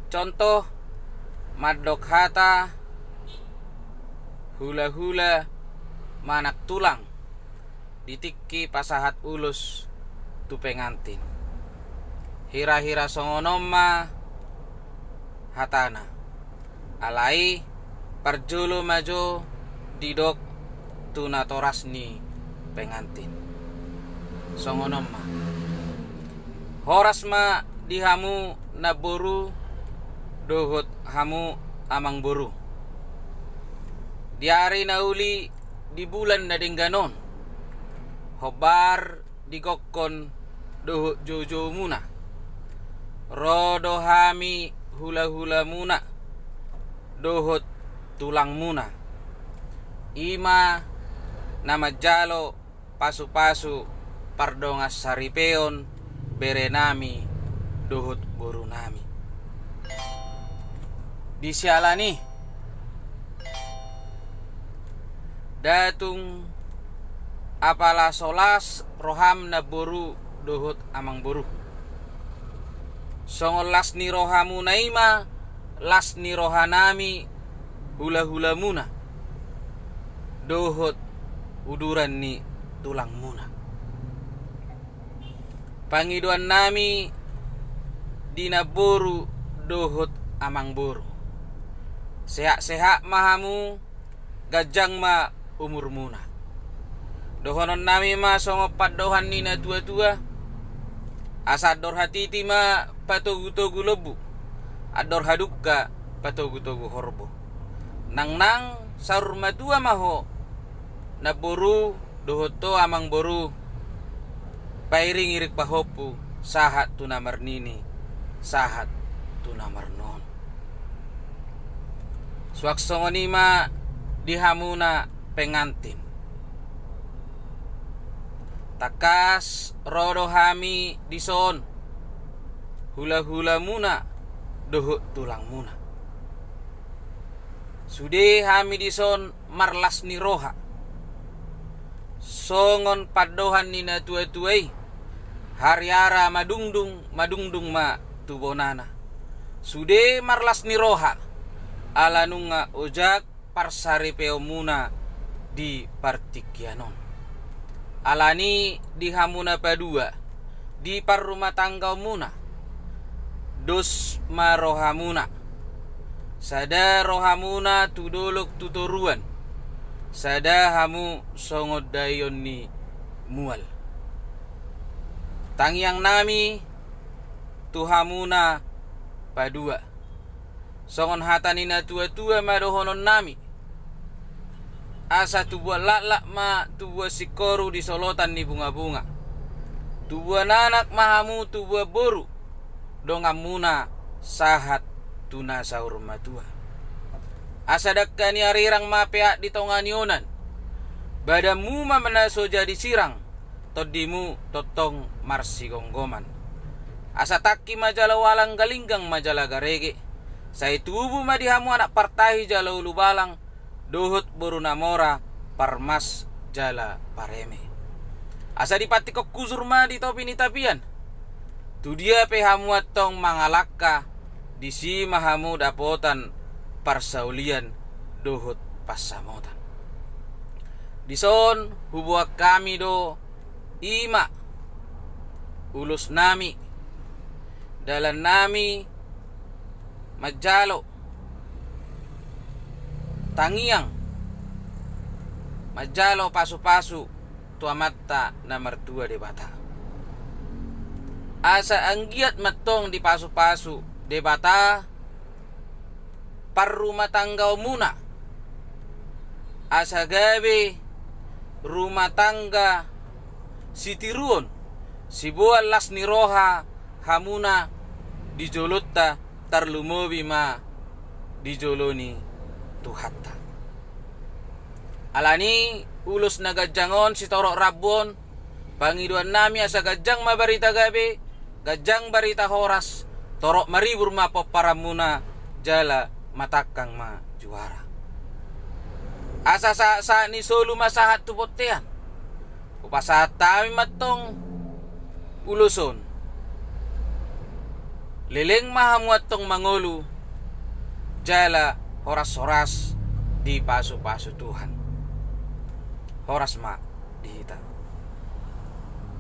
Contoh madok hata hula-hula manak tulang ditikki pasahat ulus tu pengantin. Hira-hira songonomma hatana alai parjolo majo didok tunatorasni pengantin. Songonomma horas ma dihamu naboru dohot hamu amang boru. Diari nauli di bulan na dingganon hobar digokon dohot jojo muna. Rodo hami hula-hula muna dohot tulang muna. Ima nama jalo pasu-pasu pardongas saripeon berenami dohot boru nami. Disialani datung apala solas roham na boru dohot amang boru. Songol las ni rohamu naima las ni rohanami hula-hula muna dohot uduran ni tulang muna. Pangiduan nami dinaboru dohot amang boru. Sehat-sehat mahamu gajang ma umur muna. Dohonon nami ma songopat dohan ni na tua-tua. Asador hatiti ma patogu-togu lebu. Ador hadukka patogu-togu horbo. Nang sarur matua maho naboru dohoto amang boru. Pairing irik pahopu sahat tunamar nini sahat tunamar non. Swaksongonima dihamuna pengantin. Takas rodo hami dison hula-hula muna dohot tulang muna. Sude hami dison marlas ni roha. Songon padohan ni na tua-tuai hariara madungdung ma tubonana. Sude marlas ni roha alanunga ojak parsaripeo muna di partikyanon. Alani dihamuna padua di parrumah tangga muna dos marohamuna. Sada rohamuna tudolok tutoruan. Sada hamu songod dayon ni mual. Tangyang nami tuhamuna padua. Songon hatanina tua-tua madohonon nami. Asa tubuah laklak ma tubuah sikoru di solotan ni bunga-bunga. Tubuah nanak mahamu tubuah boru. Dongamuna sahat tuna saur matua. Asa dakka ni arirang mapeak di tonganionan. Badamu ma menaso jadi sirang. Todimu totong marsi gonggoman. Asa takki majala walang galinggang majala garege. Sai tubuh ma dihamu anak partahi jala ulu balang. Dohot boru namora parmas jala pareme. Asa dipati kok kuzur ma di topi ni tapian. Tu dia pehamuat tong mangalakka di si mahamu dapotan parsaulian dohot pasamotan. Dison hubuak kami do ima ulus nami dalan nami majalo tangiang majalo pasu-pasu tuamatta na mertua de bata. Asa anggiat matong di pasu-pasu de bata parrumah tangga muna. Asa gabe rumah tangga sitiruon sibual las ni roha hamuna dijolota tarlumobi ma dijoloni tuhatta. Alani ulus na gajangon si torok rabon pangiduan nami asa gajang mabarita gabe gajang barita horas torok maribur ma paramuna jala matakang ma juara. Asa sa ni solu masahat tupotean upasa tami matong uluson leleng mahamuat tong mangolu jala horas-horas di pasu-pasu Tuhan. Horas ma di kita.